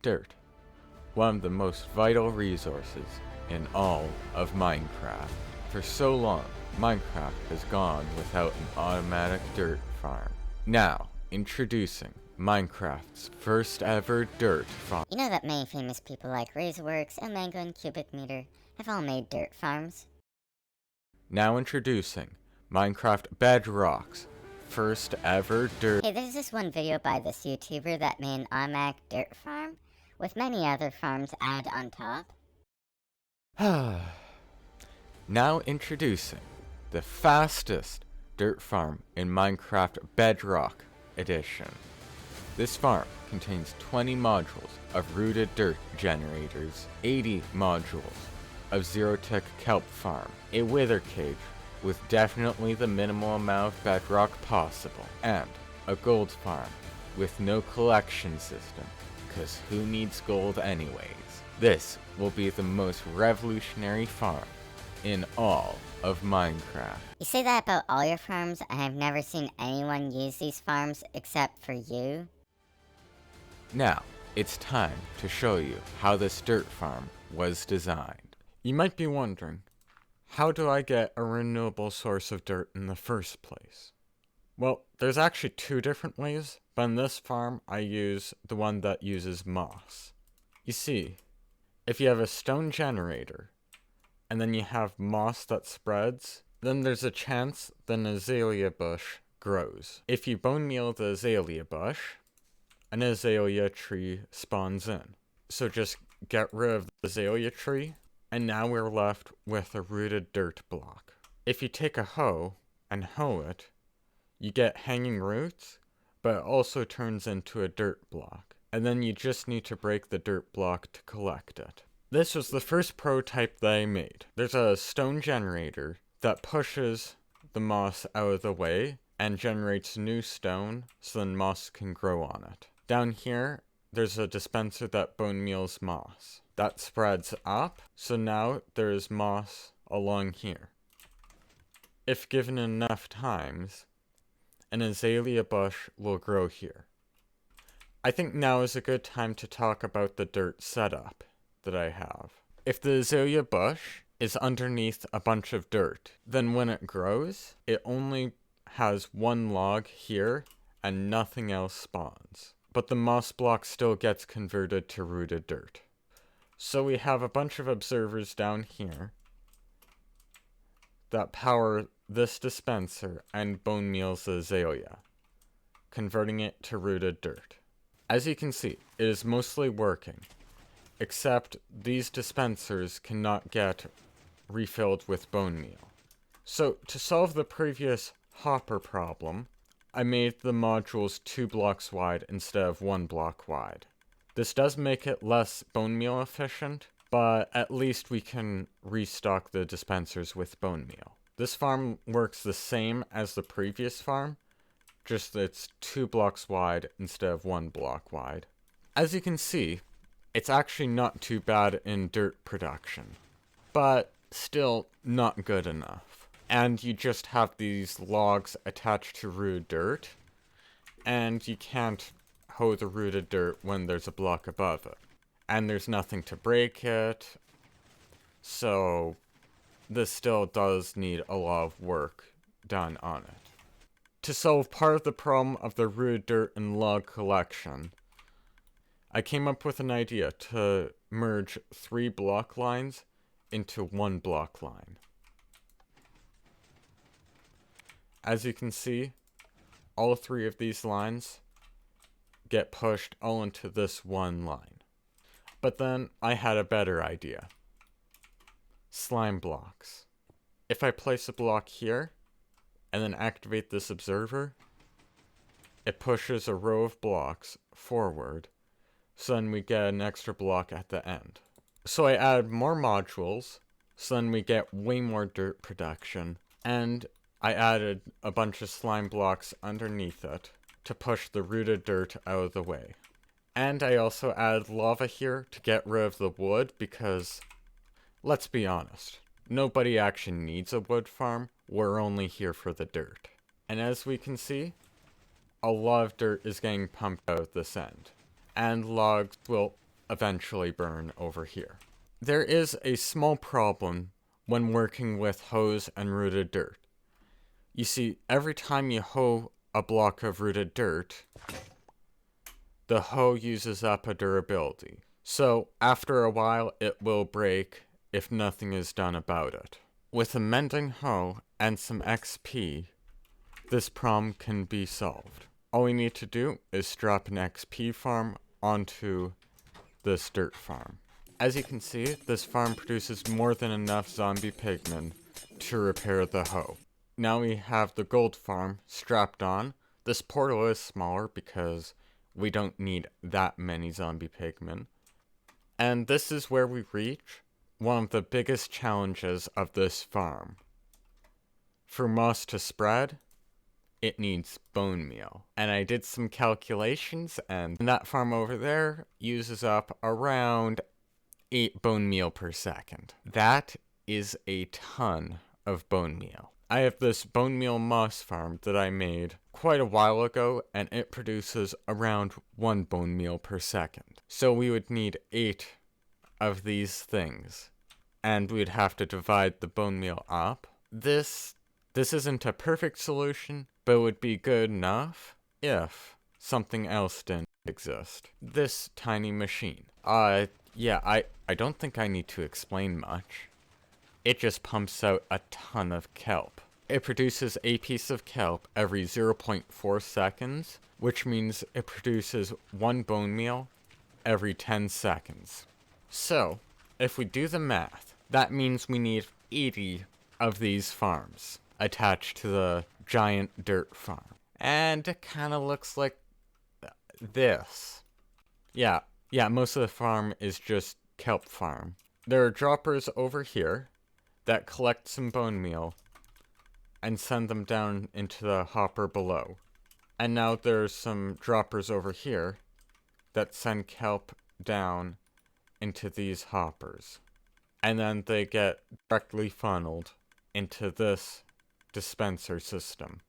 Dirt, one of the most vital resources in all of Minecraft. For so long, Minecraft has gone without an automatic dirt farm. Now, introducing Minecraft's first ever dirt farm. You know that many famous people like Razorworks, Mango, and Cubic Meter have all made dirt farms? Now introducing Minecraft Bedrock's first ever dirt. Hey, there's this one video by this YouTuber that made an automatic dirt farm, with many other farms added on top. Now introducing the fastest dirt farm in Minecraft Bedrock Edition. This farm contains 20 modules of rooted dirt generators, 80 modules of zero-tick kelp farm, a wither cage with definitely the minimal amount of bedrock possible, and a gold farm with no collection system, cause who needs gold anyways? This will be the most revolutionary farm in all of Minecraft. You say that about all your farms, and I've never seen anyone use these farms except for you. Now, it's time to show you how this dirt farm was designed. You might be wondering, how do I get a renewable source of dirt in the first place? Well, there's actually two different ways, but in this farm I use the one that uses moss. You see, if you have a stone generator, and then you have moss that spreads, then there's a chance that an azalea bush grows. If you bone meal the azalea bush, an azalea tree spawns in. So just get rid of the azalea tree, and now we're left with a rooted dirt block. If you take a hoe and hoe it, you get hanging roots, but it also turns into a dirt block. And then you just need to break the dirt block to collect it. This was the first prototype that I made. There's a stone generator that pushes the moss out of the way and generates new stone so then moss can grow on it. Down here, there's a dispenser that bone meals moss. That spreads up, so now there's moss along here. If given enough times, an azalea bush will grow here. I think now is a good time to talk about the dirt setup that I have. If the azalea bush is underneath a bunch of dirt, then when it grows, it only has one log here and nothing else spawns. But the moss block still gets converted to rooted dirt. So we have a bunch of observers down here that power this dispenser and bone meals the azalea, converting it to rooted dirt. As you can see, it is mostly working, except these dispensers cannot get refilled with bone meal. So to solve the previous hopper problem, I made the modules 2 blocks wide instead of 1 block wide. This does make it less bone meal efficient, but at least we can restock the dispensers with bone meal. This farm works the same as the previous farm, just that it's 2 blocks wide instead of 1 block wide. As you can see, it's actually not too bad in dirt production, but still not good enough. And you just have these logs attached to rooted dirt, and you can't hoe the rooted dirt when there's a block above it. And there's nothing to break it, so this still does need a lot of work done on it. To solve part of the problem of the rooted dirt and log collection, I came up with an idea to merge 3 block lines into 1 block line. As you can see, all 3 of these lines get pushed all into this one line. But then I had a better idea. Slime blocks. If I place a block here, and then activate this observer, it pushes a row of blocks forward, so then we get an extra block at the end. So I added more modules, so then we get way more dirt production, and I added a bunch of slime blocks underneath it to push the rooted dirt out of the way. And I also added lava here to get rid of the wood because, let's be honest, nobody actually needs a wood farm. We're only here for the dirt. And as we can see, a lot of dirt is getting pumped out of this end. And logs will eventually burn over here. There is a small problem when working with hoes and rooted dirt. You see, every time you hoe a block of rooted dirt, the hoe uses up a durability. So after a while, it will break if nothing is done about it. With a mending hoe and some XP, this problem can be solved. All we need to do is drop an XP farm onto this dirt farm. As you can see, this farm produces more than enough zombie pigmen to repair the hoe. Now we have the gold farm strapped on. This portal is smaller because we don't need that many zombie pigmen. And this is where we reach one of the biggest challenges of this farm. For moss to spread, it needs bone meal. And I did some calculations, and that farm over there uses up around 8 bone meal per second. That is a ton of bone meal. I have this bone meal moss farm that I made quite a while ago, and it produces around 1 bone meal per second. So we would need 8 of these things, and we'd have to divide the bone meal up. This isn't a perfect solution, but it would be good enough if something else didn't exist. This tiny machine. Yeah, I don't think I need to explain much. It just pumps out a ton of kelp. It produces a piece of kelp every 0.4 seconds, which means it produces 1 bone meal every 10 seconds. So, if we do the math, that means we need 80 of these farms attached to the giant dirt farm. And it kind of looks like this. Yeah, most of the farm is just kelp farm. There are droppers over here that collect some bone meal and send them down into the hopper below. And now there's some droppers over here that send kelp down into these hoppers. And then they get directly funneled into this dispenser system.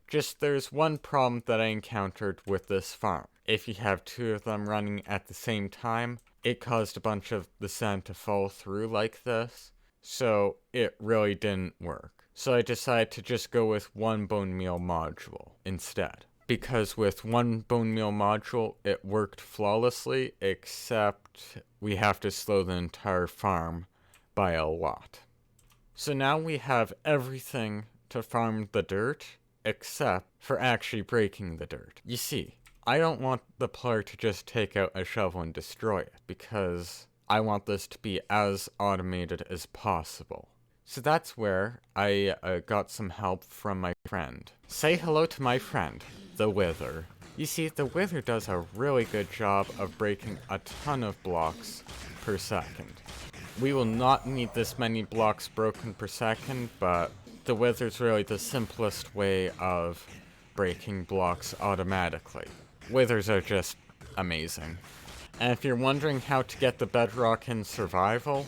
Just there's one problem that I encountered with this farm. If you have 2 of them running at the same time, it caused a bunch of the sand to fall through like this, so it really didn't work. So I decided to just go with 1 bone meal module instead. Because with 1 bone meal module, it worked flawlessly, except we have to slow the entire farm by a lot. So now we have everything to farm the dirt, except for actually breaking the dirt. You see, I don't want the player to just take out a shovel and destroy it, because I want this to be as automated as possible. So that's where I got some help from my friend. Say hello to my friend, the Wither. You see, the Wither does a really good job of breaking a ton of blocks per second. We will not need this many blocks broken per second, but the Wither's really the simplest way of breaking blocks automatically. Withers are just amazing. And if you're wondering how to get the bedrock in survival,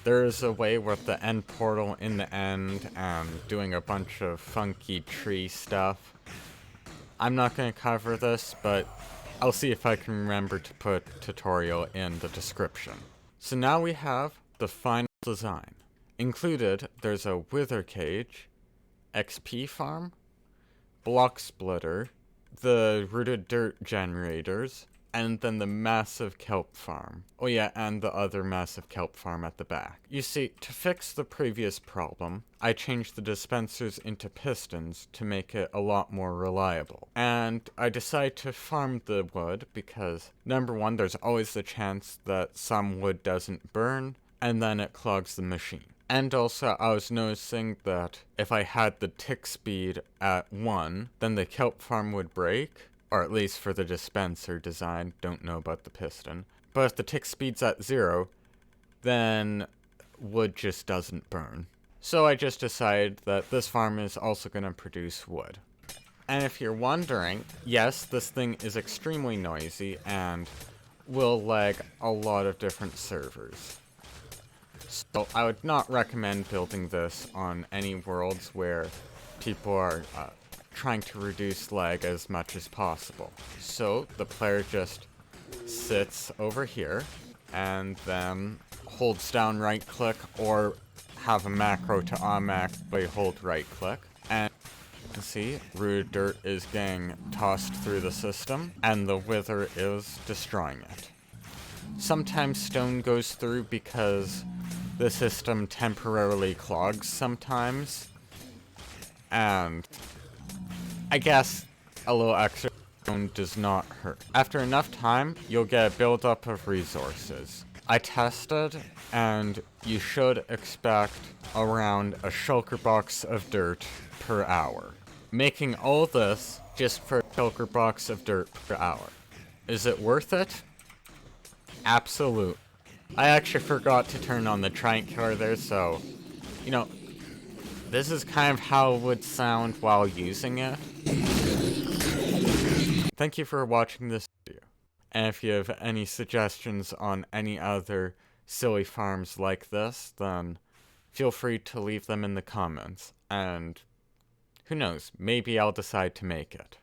there is a way with the end portal in the end and doing a bunch of funky tree stuff. I'm not going to cover this, but I'll see if I can remember to put tutorial in the description. So now we have the final design. Included, there's a wither cage, XP farm, block splitter, the rooted dirt generators, and then the massive kelp farm. Oh yeah, and the other massive kelp farm at the back. You see, to fix the previous problem, I changed the dispensers into pistons to make it a lot more reliable. And I decided to farm the wood because, number one, there's always the chance that some wood doesn't burn, and then it clogs the machine. And also, I was noticing that if I had the tick speed at 1, then the kelp farm would break, or at least for the dispenser design, don't know about the piston. But if the tick speed's at 0, then wood just doesn't burn. So I just decided that this farm is also going to produce wood. And if you're wondering, yes, this thing is extremely noisy and will lag a lot of different servers. So I would not recommend building this on any worlds where people are trying to reduce lag as much as possible. So the player just sits over here and then holds down right click or have a macro to automatically hold right click. And you can see rooted dirt is getting tossed through the system and the wither is destroying it. Sometimes stone goes through because the system temporarily clogs sometimes. And I guess a little extra stone does not hurt. After enough time, you'll get a buildup of resources. I tested, and you should expect around a shulker box of dirt per hour. Making all this just for a shulker box of dirt per hour. Is it worth it? Absolute. I actually forgot to turn on the Triant killer there, so, you know, this is kind of how it would sound while using it. Thank you for watching this video. And if you have any suggestions on any other silly farms like this, then feel free to leave them in the comments. And who knows, maybe I'll decide to make it.